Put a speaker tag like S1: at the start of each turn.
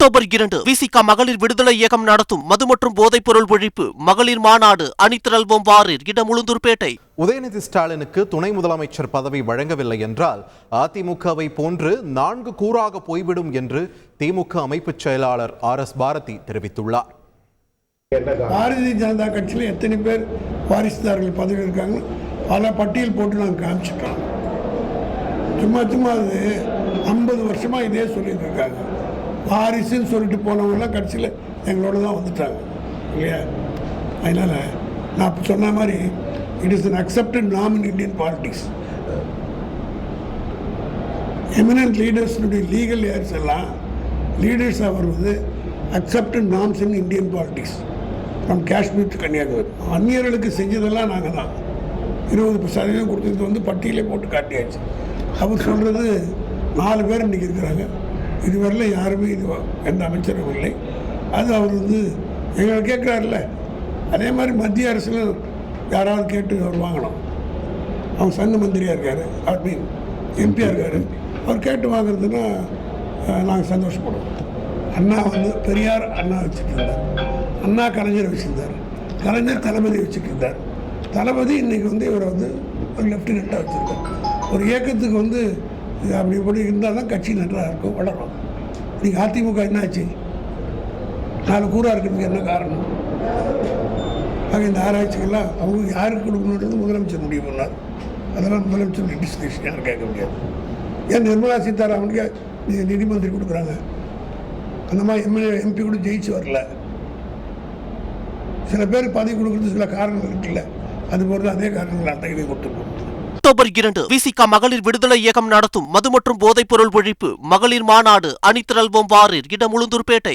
S1: October 2 விசிக மகளிர் விடுதலை இயக்கம் நடத்தும் மது மற்றும் போதைப் பொருள் ஒழிப்பு மகளிர் மாநாடு அணிதிரள்வோம் வாரீர் இடம் உளுந்தூர்பேட்டை.
S2: உதயநிதி ஸ்டாலினுக்கு துணை முதலமைச்சர் பதவி வழங்கவில்லை என்றால் அதிமுகவை போன்று 4 கூறாக போய்விடும் என்று திமுக அமைப்பு செயலாளர் RS பாரதி தெரிவித்துள்ளார்.
S3: பாரதிய ஜனதா கட்சியில் எத்தனை பேர் வாரிசுதாரர்கள் பதவி இருக்காங்க பல பட்டியல் போட்டு நாங்கள் காமிச்சிட்டோம். சும்மா அது 50 வருஷமா இதே சொல்லிட்டு இருக்காங்க. வாரிசுன்னு சொல்லிட்டு போனவங்கலாம் கட்சியில் எங்களோட தான் வந்துட்டாங்க இல்லையா? அதனால் நான் சொன்ன மாதிரி it is an accepted norm in Indian politics. Eminent லீடர்ஸுடைய லீகல் ஏர்ஸ் எல்லாம் லீடர்ஸ் அவர் accepted norms in Indian politics from Kashmir to Kanyakumari. அந்நியர்களுக்கு செஞ்சதெல்லாம் நாங்கள் தான் 20% கொடுத்தது பட்டியலே போட்டு காட்டியாச்சு. அவர் சொல்கிறது 4 பேர் இன்றைக்கி இருக்கிறாங்க. இதுவரையில் யாருமே எந்த அமைச்சரும் இல்லை. அது அவர் எங்களை கேட்குறாருல்ல, அதே மாதிரி மத்திய அரசில் யாராவது கேட்டு அவர் வாங்கணும். அவங்க சங்க மந்திரியாக இருக்கார், அவர் மீன் எம்பியாக இருக்கார், அவர் கேட்டு வாங்குறதுன்னா நாங்கள் சந்தோஷப்படுவோம். அண்ணா பெரியார் அண்ணா வச்சுட்டு இருந்தார், அண்ணா கலைஞர் வச்சுருந்தார், கலைஞர் தளபதி வச்சுட்டு இருந்தார். தளபதி இன்றைக்கி இவரை ஒரு லெஃப்டினெண்ட்டாக வச்சுருக்கார். ஒரு இயக்கத்துக்கு அப்படி இப்படி இருந்தால் தான் கட்சி நன்றாக இருக்கும், வளரும். நீங்கள் அதிமுக என்னாச்சு? 4 கூறாக இருக்கிறதுக்கு என்ன காரணம்? ஆக இந்த ஆராய்ச்சிகள்லாம் அவங்க யாருக்கு கொடுக்கணுன்றது முதலமைச்சர் முடிவு பண்ணார். அதெல்லாம் முதலமைச்சர் டிஸ்கஷன் யாரும் கேட்க முடியாது. ஏன் நிர்மலா சீதாராமனுக்கு நிதி மந்திரி கொடுக்குறாங்க, அந்த மாதிரி எம்பி கூட ஜெயிச்சு வரல. சில பேர் பதவி கொடுக்குறது சில காரணங்கள் இருக்குல்ல, அது போகிறது அதே காரணங்கள் அந்த இதை கொடுத்துருக்கோம்.
S1: அக்டோபர் 2 விசிக மகளிர் விடுதலை இயக்கம் நடத்தும் மது மற்றும் போதைப் பொருள் ஒழிப்பு மகளிர் மாநாடு அணிதிரள்வோம் வாரீர் இடம் உளுந்தூர்பேட்டை.